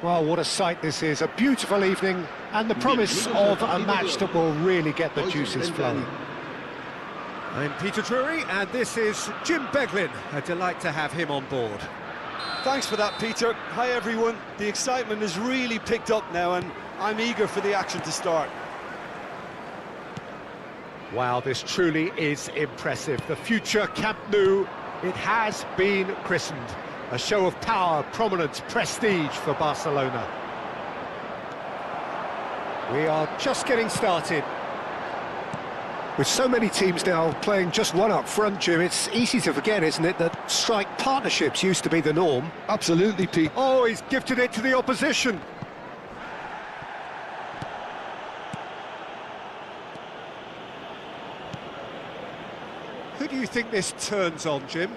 Well, what a sight this is. A beautiful evening and the promise of a match that will really get the juices flowing. I'm Peter Drury and this is Jim Beglin. A delight to have him on board. Thanks for that, Peter. Hi, everyone. The excitement has really picked up now and I'm eager for the action to start. Wow, this truly is impressive. The future Camp Nou, it has been christened. A show of power, prominence, prestige for Barcelona. We are just getting started. With so many teams now playing just one up front, Jim, it's easy to forget, isn't it, that strike partnerships used to be the norm. Absolutely, Pete. Oh, he's gifted it to the opposition. Who do you think this turns on, Jim?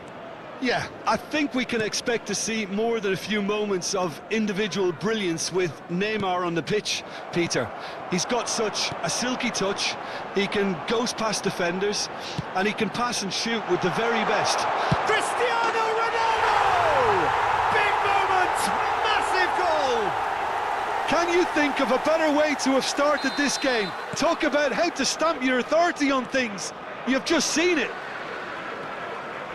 Yeah, I think we can expect to see more than a few moments of individual brilliance with Neymar on the pitch, Peter. He's got such a silky touch, he can ghost past defenders, and he can pass and shoot with the very best. Cristiano Ronaldo! Big moment! Massive goal! Can you think of a better way to have started this game? Talk about how to stamp your authority on things. You've just seen it.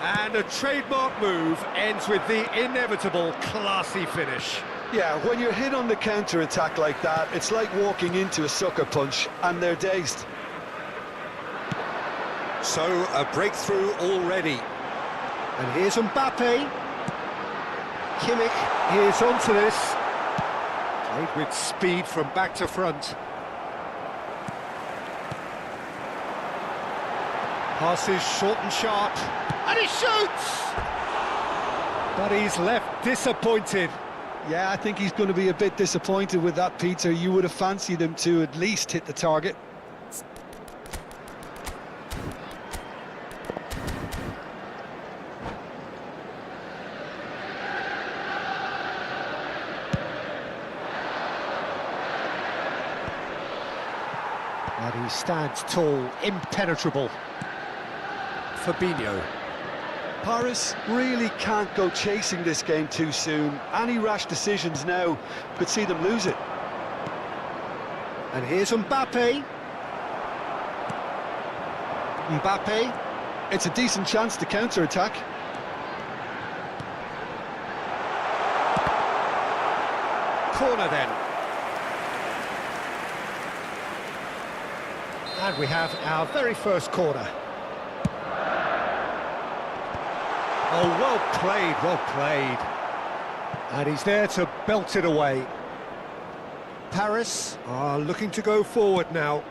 And a trademark move ends with the inevitable classy finish. Yeah, when you're hit on the counter-attack like that, it's like walking into a sucker punch, and they're dazed. So, a breakthrough already. And here's Mbappe. Kimmich is onto this. Played with speed from back to front. Passes short and sharp. And he shoots! But he's left disappointed. Yeah, I think he's going to be a bit disappointed with that, Peter. You would have fancied him to at least hit the target. And he stands tall, impenetrable. Fabinho. Paris really can't go chasing this game too soon. Any rash decisions now could see them lose it. And here's Mbappe. Mbappe. It's a decent chance to counter-attack. Corner then. And we have our very first corner. Oh, well played, well played. And he's there to belt it away. Paris are looking to go forward now.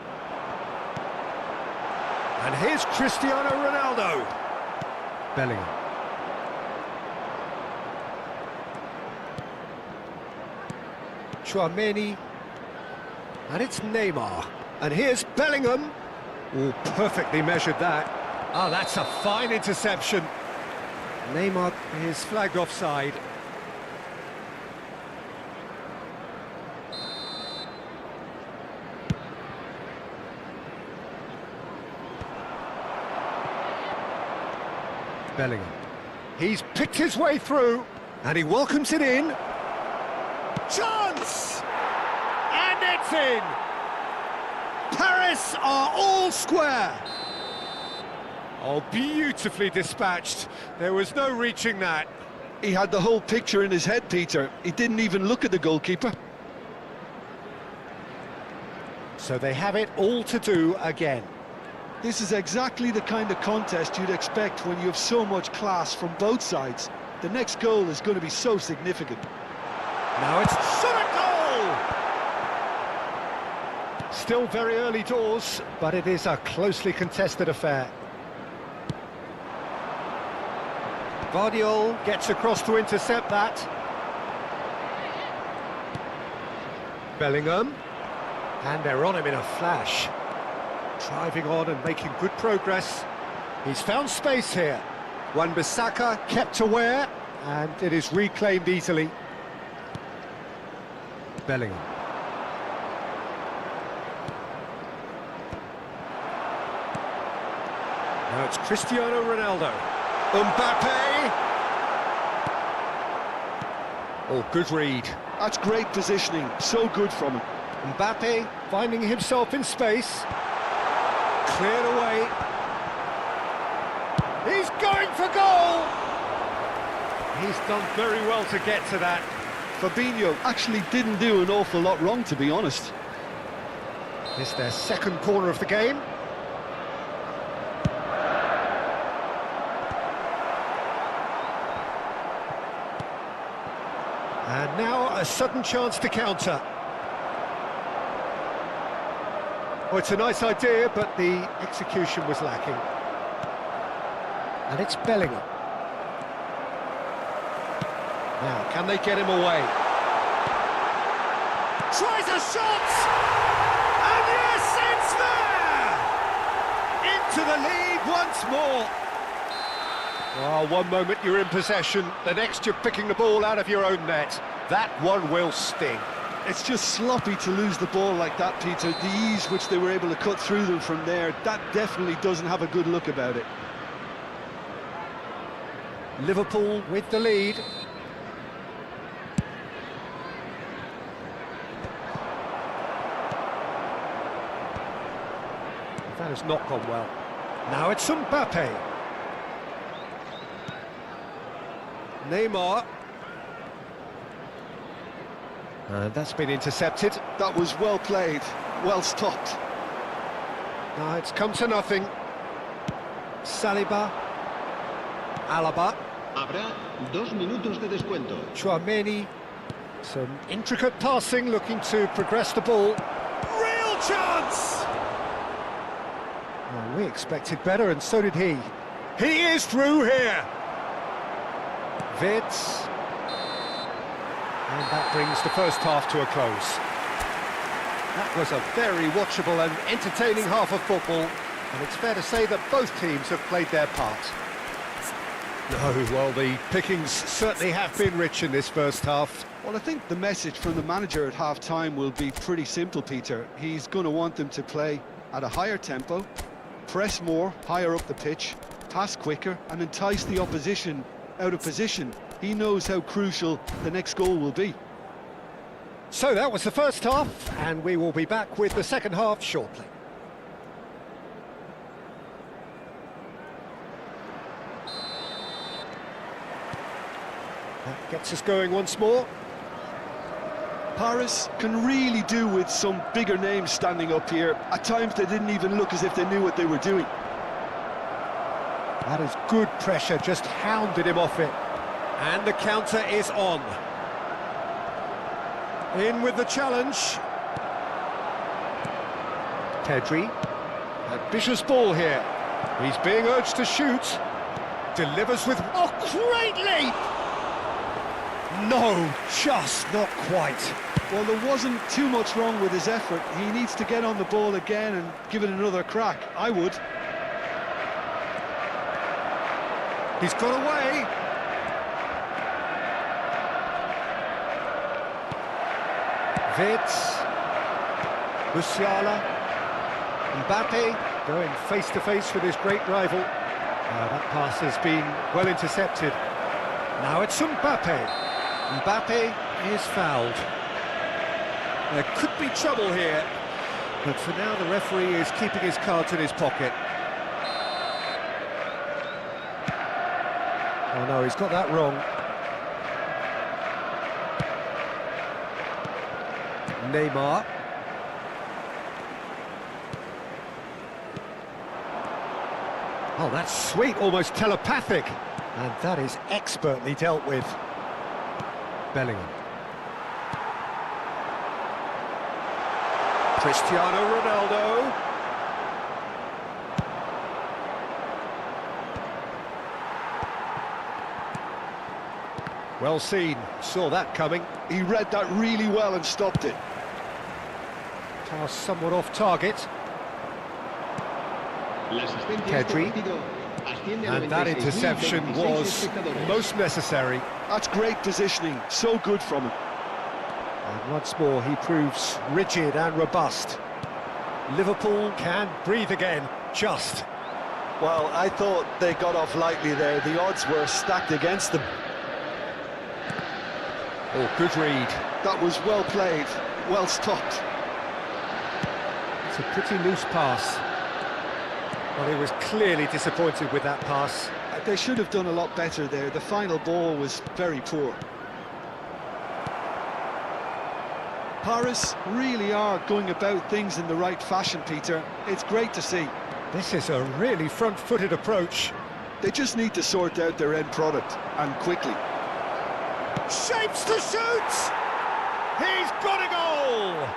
And here's Cristiano Ronaldo. Bellingham. Tchouaméni. And it's Neymar. And here's Bellingham. Oh, perfectly measured that. Oh, that's a fine interception. Neymar is flagged offside. Bellingham. He's picked his way through, and he welcomes it in. Chance! And it's in! Paris are all square. Oh, beautifully dispatched. There was no reaching that. He had the whole picture in his head, Peter. He didn't even look at the goalkeeper. So they have it all to do again. This is exactly the kind of contest you'd expect when you have so much class from both sides. The next goal is going to be so significant. Now it's shot at goal! Still very early doors, but it is a closely contested affair. Guardiola gets across to intercept that. Bellingham. And they're on him in a flash. Driving on and making good progress. He's found space here. Wan-Bissaka kept aware, and it is reclaimed easily. Bellingham. Now it's Cristiano Ronaldo. Mbappe! Oh, good read. That's great positioning, so good from him. Mbappe finding himself in space. Cleared away. He's going for goal! He's done very well to get to that. Fabinho actually didn't do an awful lot wrong, to be honest. This is their second corner of the game. And now a sudden chance to counter. Oh, it's a nice idea, but the execution was lacking. And it's Bellingham. Now, can they get him away? Tries a shot! And yes, it's there! Into the lead once more. Oh, one moment you're in possession, the next you're picking the ball out of your own net. That one will sting. It's just sloppy to lose the ball like that, Peter. The ease which they were able to cut through them from there, that definitely doesn't have a good look about it. Liverpool with the lead. That has not gone well. Now it's Mbappe. Neymar. And that's been intercepted. That was well played, well stopped. Now it's come to nothing. Saliba. Alaba. Habrá 2 minutos de descuento. Chouameni. Some intricate passing, looking to progress the ball. Real chance! Well, we expected better, and so did he. He is through here. Vitz. And that brings the first half to a close. That was a very watchable and entertaining half of football, and it's fair to say that both teams have played their part. No, well, the pickings certainly have been rich in this first half. Well, I think the message from the manager at half-time will be pretty simple, Peter. He's going to want them to play at a higher tempo, press more, higher up the pitch, pass quicker, and entice the opposition out of position. He knows how crucial the next goal will be. So that was the first half, and we will be back with the second half shortly. That gets us going once more. Paris can really do with some bigger names standing up here. At times they didn't even look as if they knew what they were doing. That is good pressure, just hounded him off it. And the counter is on. In with the challenge. Pedri. Ambitious ball here. He's being urged to shoot. Delivers with... Oh, great leap! No, just not quite. Well, there wasn't too much wrong with his effort. He needs to get on the ball again and give it another crack. I would. He's got away. Vitz. Musiala. Mbappe going face-to-face with his great rival. That pass has been well intercepted. Now it's Mbappe. Mbappe is fouled. There could be trouble here, but for now the referee is keeping his cards in his pocket. Oh no, he's got that wrong. Neymar. Oh, that's sweet, almost telepathic. And that is expertly dealt with. Bellingham. Cristiano Ronaldo. Well seen, saw that coming. He read that really well and stopped it. Pass somewhat off target. Pedri. And that interception was most necessary. That's great positioning, so good from him. And once more he proves rigid and robust. Liverpool can breathe again, just. Well, I thought they got off lightly there. The odds were stacked against them. Oh, good read. That was well played, well stopped. It's a pretty loose pass. Well, he was clearly disappointed with that pass. They should have done a lot better there. The final ball was very poor. Paris really are going about things in the right fashion, Peter. It's great to see. This is a really front-footed approach. They just need to sort out their end product, and quickly. Shapes to shoot! He's got a goal!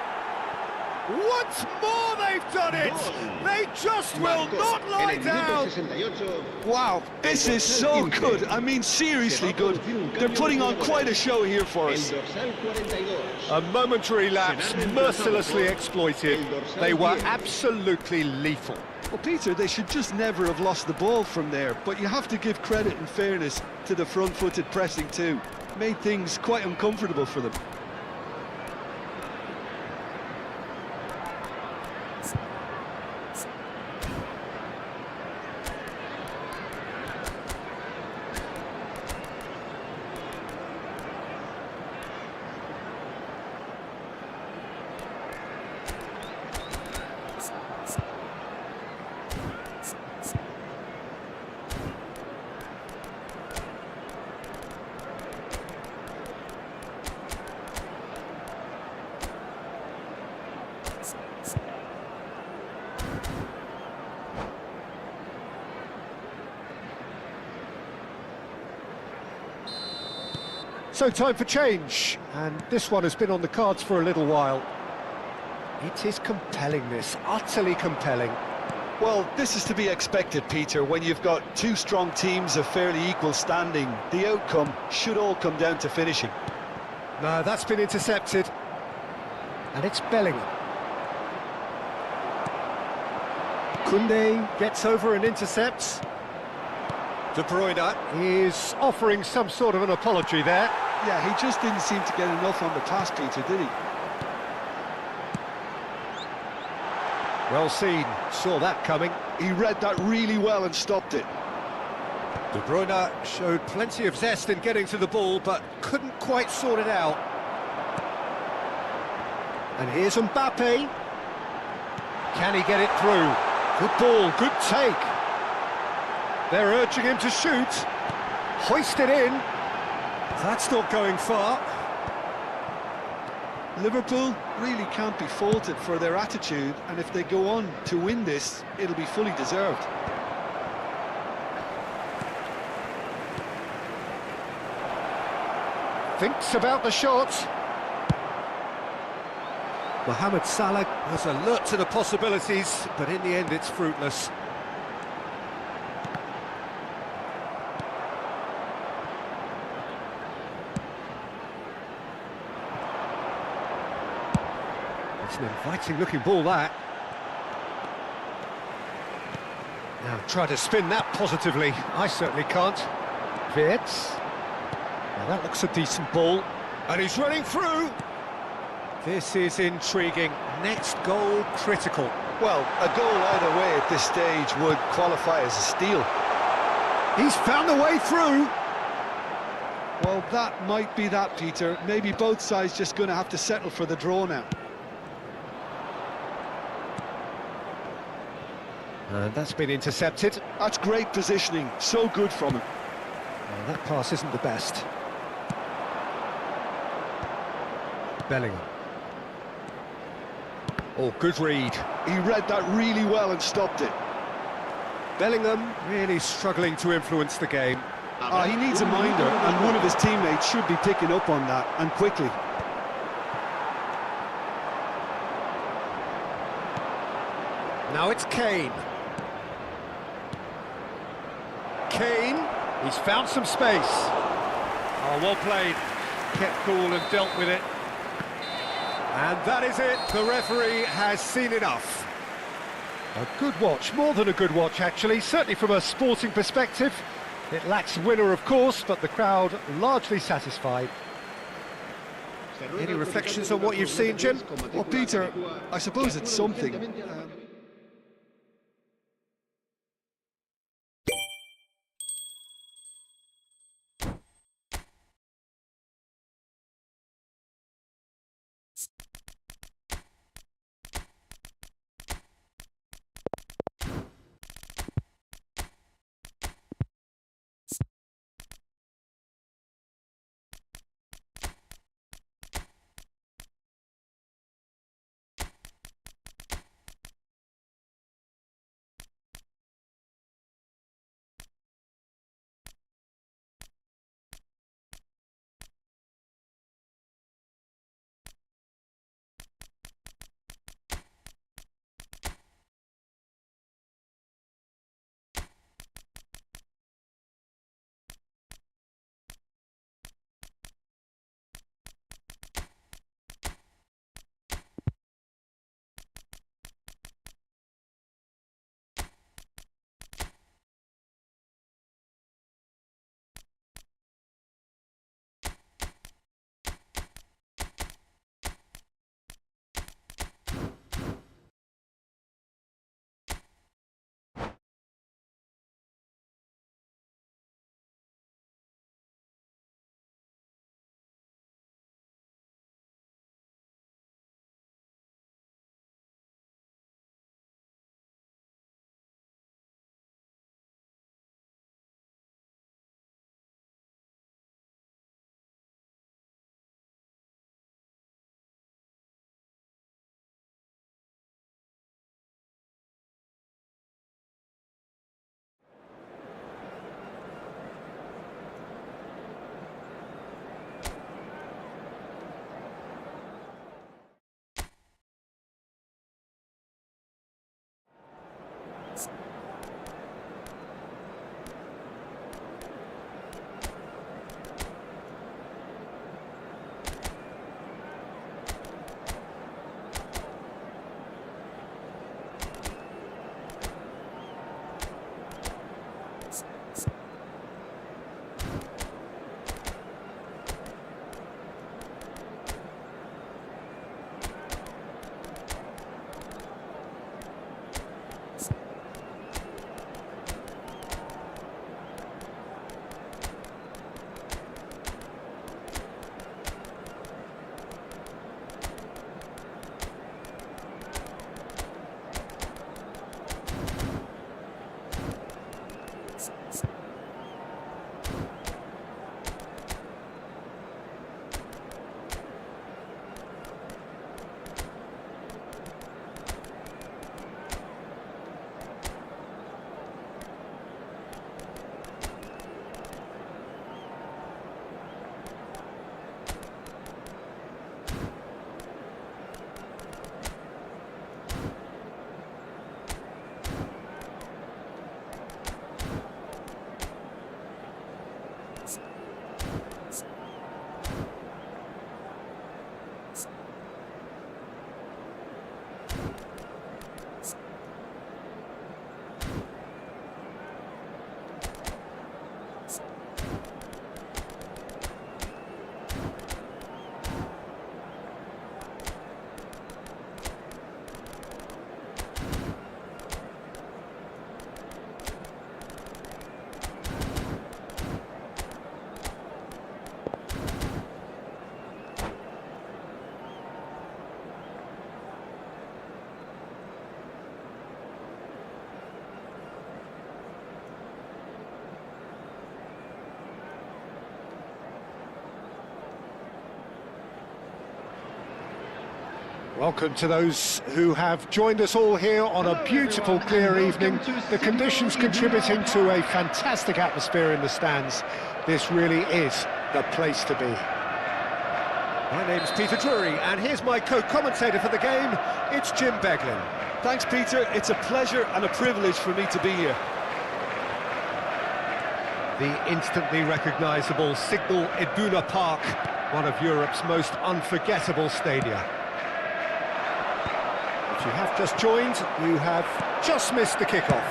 Once more they've done it! They just will not lie down! Wow, this is so good. I mean, seriously good. They're putting on quite a show here for us. A momentary lapse, mercilessly exploited. They were absolutely lethal. Well, Peter, they should just never have lost the ball from there, but you have to give credit and fairness to the front-footed pressing too. Made things quite uncomfortable for them. So time for change, and this one has been on the cards for a little while. It is compelling, this, utterly compelling. Well, this is to be expected, Peter, when you've got two strong teams of fairly equal standing. The outcome should all come down to finishing. No, that's been intercepted. And it's Bellingham. Koundé gets over and intercepts. De Bruyne is offering some sort of an apology there. Yeah, he just didn't seem to get enough on the pass, Peter, did he? Well seen, saw that coming. He read that really well and stopped it. De Bruyne showed plenty of zest in getting to the ball, but couldn't quite sort it out. And here's Mbappe. Can he get it through? Good ball, good take. They're urging him to shoot. Hoist it in. That's not going far. Liverpool really can't be faulted for their attitude, and if they go on to win this, it'll be fully deserved. Thinks about the shot. Mohamed Salah was alert to the possibilities, but in the end it's fruitless. It's an inviting-looking ball, that. Now try to spin that positively. I certainly can't. Wirtz. Now that looks a decent ball. And he's running through. This is intriguing. Next goal critical. Well, a goal either way at this stage would qualify as a steal. He's found a way through. Well, that might be that, Peter. Maybe both sides just going to have to settle for the draw now. And that's been intercepted. That's great positioning. So good from him. Well, that pass isn't the best. Bellingham. Oh, good read. He read that really well and stopped it. Bellingham really struggling to influence the game. He needs a minder, and one of his teammates should be picking up on that, and quickly. Now it's Kane. Kane, he's found some space. Oh, well played. Kept cool and dealt with it. And that is it. The referee has seen enough. A good watch, more than a good watch actually, certainly from a sporting perspective. It lacks winner, of course, but the crowd largely satisfied. Any reflections on what you've seen, Jim? Well, Peter, I suppose it's something. Welcome to those who have joined us all here on a beautiful, clear evening. The conditions contributing to a fantastic atmosphere in the stands. This really is the place to be. My name's Peter Drury, and here's my co-commentator for the game. It's Jim Beglin. Thanks, Peter. It's a pleasure and a privilege for me to be here. The instantly recognisable Signal Iduna Park, one of Europe's most unforgettable stadia. If you have just joined, you have just missed the kickoff.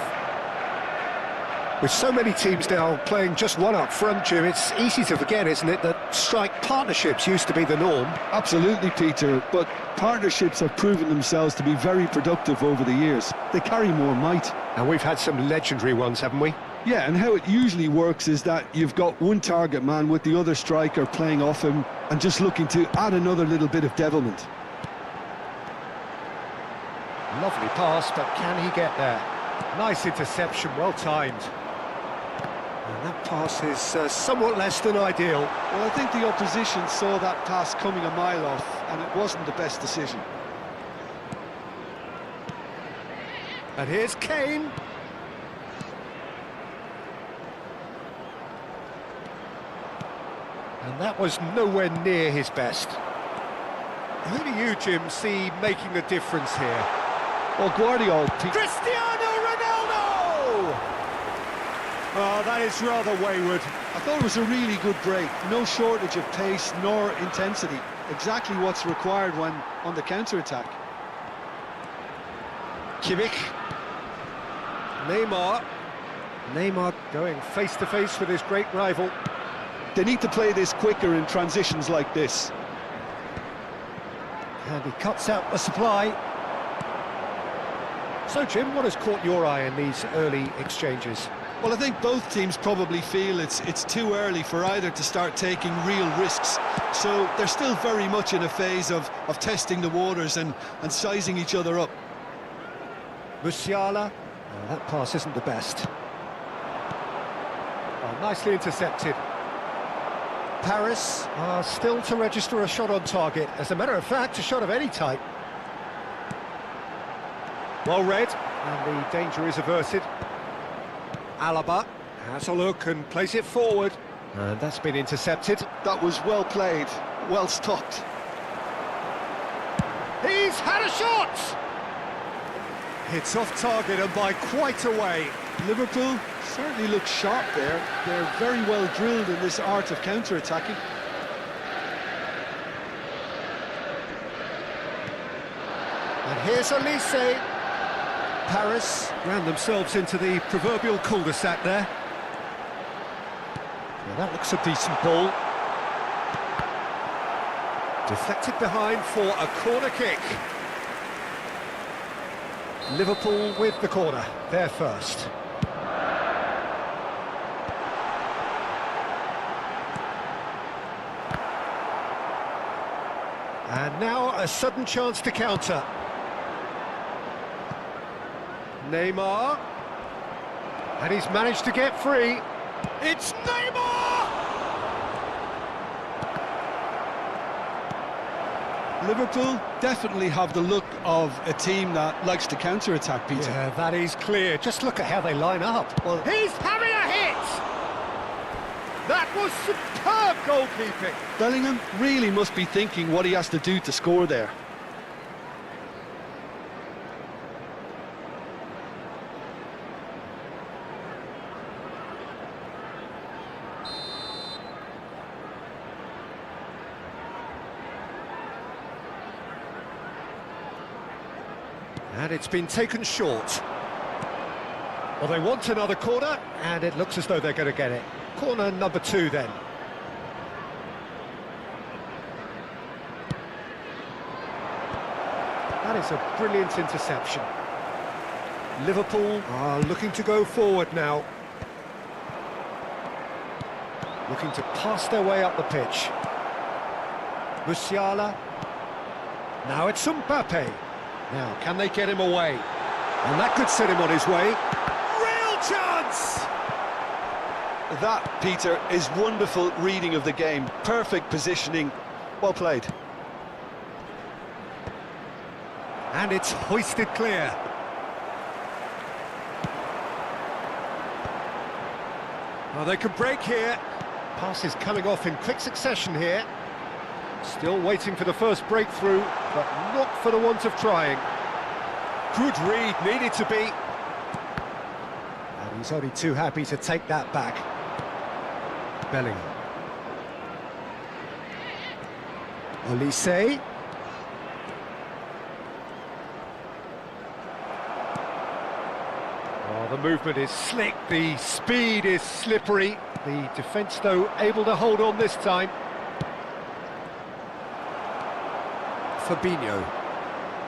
With so many teams now playing just one up front, Jim, it's easy to forget, isn't it, that strike partnerships used to be the norm. Absolutely, Peter, but partnerships have proven themselves to be very productive over the years. They carry more might. And we've had some legendary ones, haven't we? Yeah, and how it usually works is that you've got one target man with the other striker playing off him and just looking to add another little bit of devilment. Lovely pass, but can he get there? Nice interception, well timed. And that pass is somewhat less than ideal. Well, I think the opposition saw that pass coming a mile off, and it wasn't the best decision. And here's Kane. And that was nowhere near his best. Who do you, Jim, see making the difference here? Well, Guardiola... Cristiano Ronaldo! Oh, that is rather wayward. I thought it was a really good break. No shortage of pace nor intensity. Exactly what's required when on the counter-attack. Kimmich. Neymar. Neymar going face-to-face with his great rival. They need to play this quicker in transitions like this. And he cuts out the supply. So, Jim, what has caught your eye in these early exchanges? Well, I think both teams probably feel it's too early for either to start taking real risks. So they're still very much in a phase of testing the waters and sizing each other up. Musiala. That pass isn't the best. Oh, nicely intercepted. Paris are still to register a shot on target. As a matter of fact, a shot of any type. Well read, and the danger is averted. Alaba has a look and plays it forward. And that's been intercepted. That was well played, well stopped. He's had a shot! It's off target and by quite a way. Liverpool certainly look sharp there. They're very well drilled in this art of counter-attacking. And here's Elise. Paris ran themselves into the proverbial cul-de-sac there. Well, that looks a decent ball. Deflected behind for a corner kick. Liverpool with the corner, they're first. And now a sudden chance to counter. Neymar. And he's managed to get free. It's Neymar! Liverpool definitely have the look of a team that likes to counter-attack, Peter. Yeah, that is clear. Just look at how they line up. Well, he's having a hit! That was superb goalkeeping. Bellingham really must be thinking what he has to do to score there. And it's been taken short. Well, they want another corner, and it looks as though they're going to get it. Corner number 2, then. That is a brilliant interception. Liverpool are looking to go forward now. Looking to pass their way up the pitch. Musiala. Now it's Mbappe. Now, can they get him away? And that could set him on his way. Real chance! That, Peter, is wonderful reading of the game. Perfect positioning. Well played. And it's hoisted clear. Well, they can break here. Passes coming off in quick succession here. Still waiting for the first breakthrough, but not for the want of trying. Good read, needed to be. And he's only too happy to take that back. Bellingham. Olise. Oh, the movement is slick, the speed is slippery. The defence, though, able to hold on this time. Fabinho.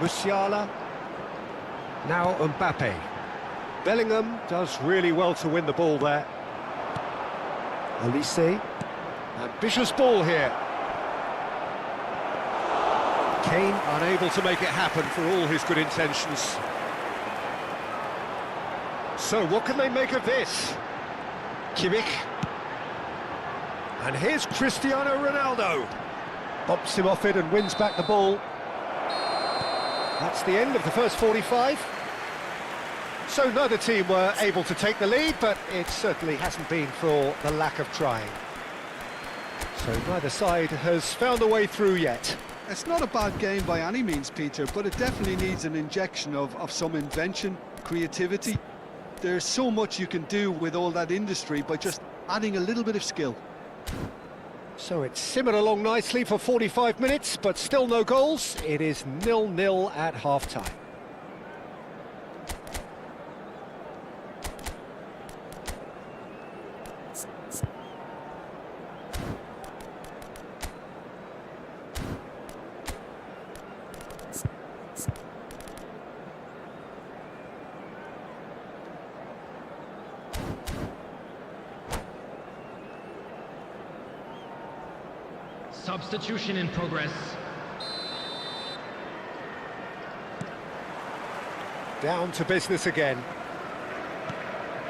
Musiala. Now Mbappe. Bellingham does really well to win the ball there. Olise. Ambitious ball here. Kane unable to make it happen for all his good intentions. So what can they make of this? Kimmich. And here's Cristiano Ronaldo. Bumps him off it and wins back the ball. That's the end of the first 45. So neither team were able to take the lead, but it certainly hasn't been for the lack of trying. So neither side has found a way through yet. It's not a bad game by any means, Peter, but it definitely needs an injection of some invention, creativity. There's so much you can do with all that industry by just adding a little bit of skill. So it's simmered along nicely for 45 minutes, but still no goals. It is 0-0 at half-time. Substitution in progress. Down to business again.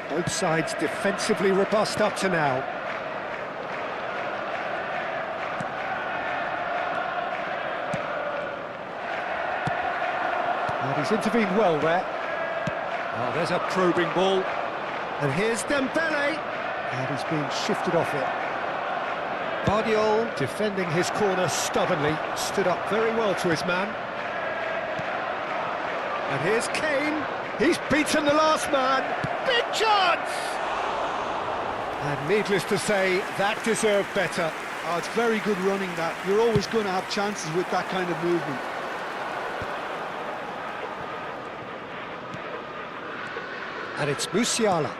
Both sides defensively robust up to now. And he's intervened well there. Oh, there's a probing ball. And here's Dembele. And he's been shifted off it. Guardiola, defending his corner stubbornly, stood up very well to his man. And here's Kane. He's beaten the last man. Big chance! And needless to say, that deserved better. Oh, it's very good running that. You're always going to have chances with that kind of movement. And it's Musiala.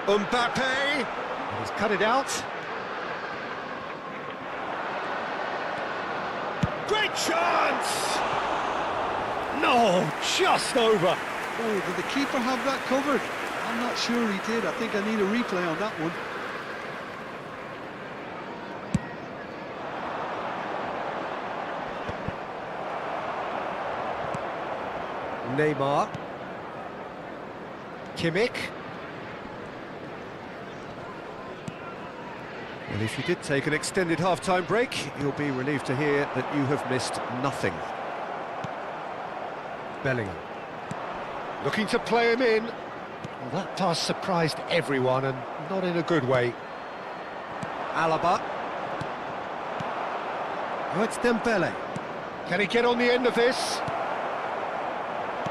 Mbappe. He's cut it out. Great chance! No, just over. Oh, did the keeper have that covered? I'm not sure he did. I think I need a replay on that one. Neymar. Kimmich. Well, if you did take an extended half-time break, you'll be relieved to hear that you have missed nothing. Bellingham. Looking to play him in. Well, that pass surprised everyone, and not in a good way. Alaba. Oh, it's Dembele. Can he get on the end of this?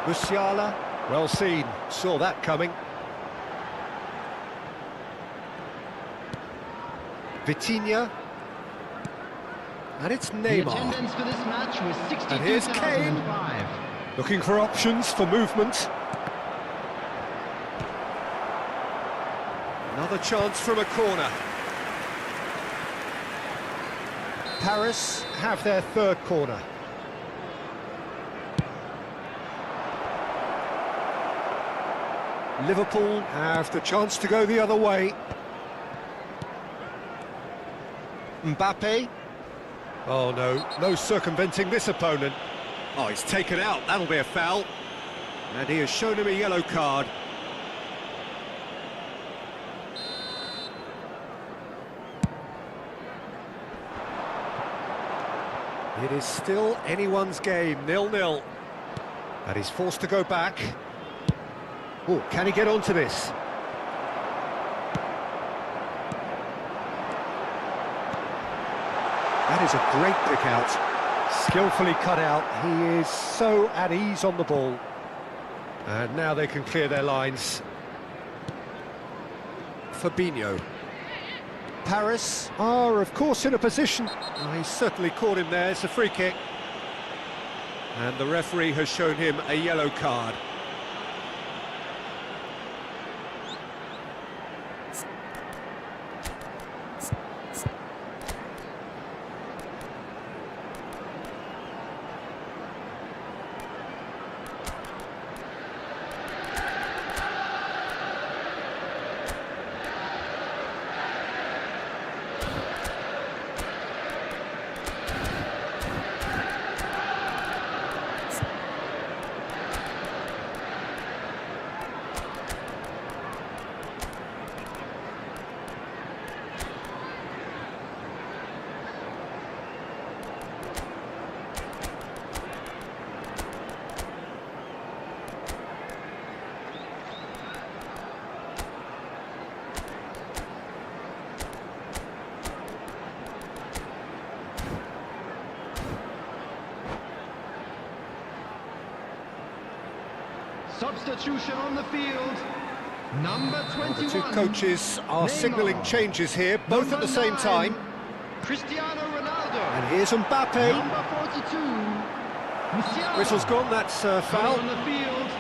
Musiala. Well seen. Saw that coming. Vitinha. And it's Neymar. The attendance for this match was 62,005. And here's Kane. Looking for options for movement. Another chance from a corner. Paris have their third corner. Liverpool have the chance to go the other way. Mbappe. Oh no, no circumventing this opponent. Oh, he's taken out, that'll be a foul. And he has shown him a yellow card. It is still anyone's game, 0-0. And he's forced to go back. Oh, can he get onto this? That is a great pick out. Skillfully cut out. He is so at ease on the ball. And now they can clear their lines. Fabinho. Paris are, of course, in a position. Oh, he certainly caught him there. It's a free kick. And the referee has shown him a yellow card. Substitution on the field. Number 21. The two coaches are signalling changes here, both at the same time. Cristiano Ronaldo. And here's Mbappe. Number 42. Musiala. Whistle's gone, that's a foul. On the field.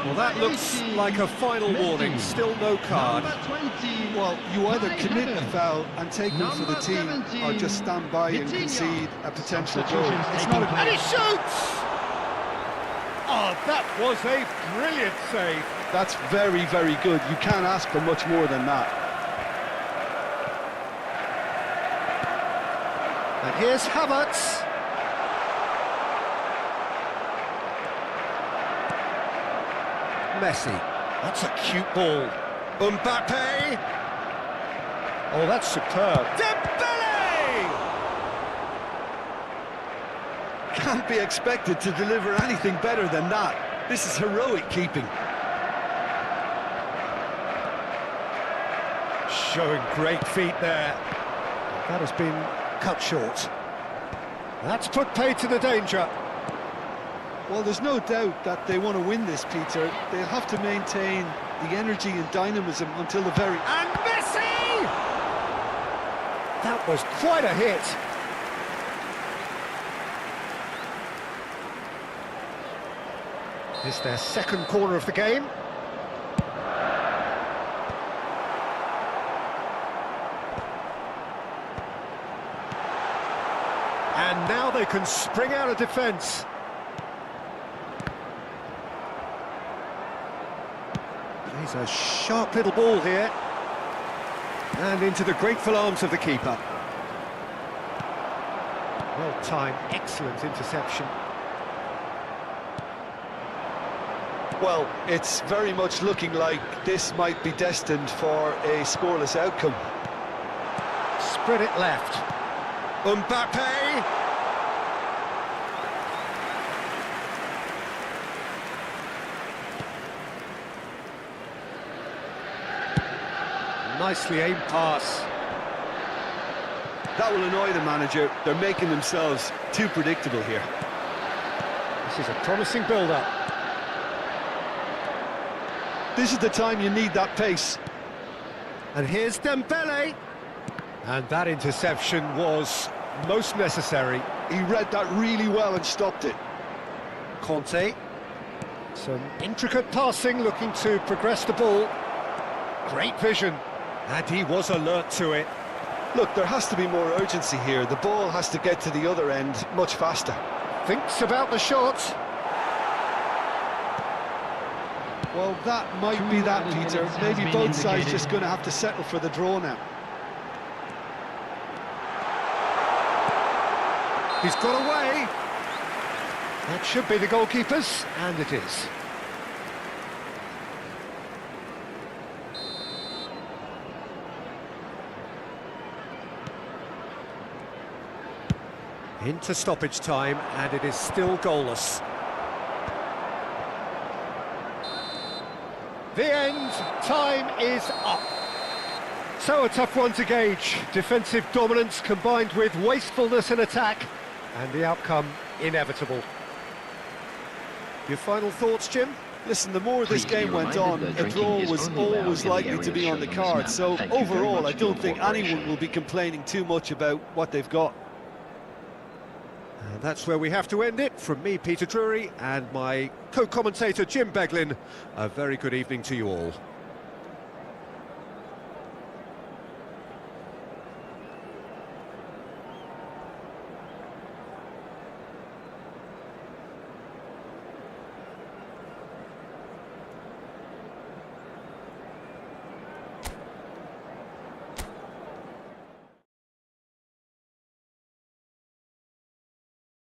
Well, that looks 80. like a final warning, still no card. Number 20. Well, you either Kai commit a Havertz. foul and take one for the Number team, 17. or just stand by and Vitinha. concede a potential goal. Substitutions It's taking not a And he place. shoots! Oh, that was a brilliant save. That's very, very good. You can't ask for much more than that. And here's Havertz. Messi. That's a cute ball. Mbappe. Oh, that's superb. Dembele! Can't be expected to deliver anything better than that. This is heroic keeping. Showing great feet there. That has been cut short. That's put paid to the danger. Well, there's no doubt that they want to win this, Peter. They'll have to maintain the energy and dynamism until the very... And Messi! That was quite a hit. It's their second corner of the game. And now they can spring out of defence. He's a sharp little ball here. And into the grateful arms of the keeper. Well timed, excellent interception. Well, it's very much looking like this might be destined for a scoreless outcome. Spread it left. Mbappe! Nicely aimed pass. That will annoy the manager. They're making themselves too predictable here. This is a promising build-up. This is the time you need that pace. And here's Dembele. And that interception was most necessary. He read that really well and stopped it. Conte. Some intricate passing, looking to progress the ball. Great vision. And he was alert to it. Look, there has to be more urgency here. The ball has to get to the other end much faster. Thinks about the shot. Well, that might be that, Peter. Maybe both sides just going to have to settle for the draw now. He's got away. That should be the goalkeeper's, and it is. Into stoppage time, and it is still goalless. The end, time is up. So a tough one to gauge. Defensive dominance combined with wastefulness in attack, and the outcome inevitable. Your final thoughts, Jim? Listen, the more this game went on, a draw was always likely to be on the card. So overall, I don't think anyone will be complaining too much about what they've got. And that's where we have to end it. From me, Peter Drury, and my co-commentator, Jim Beglin, a very good evening to you all.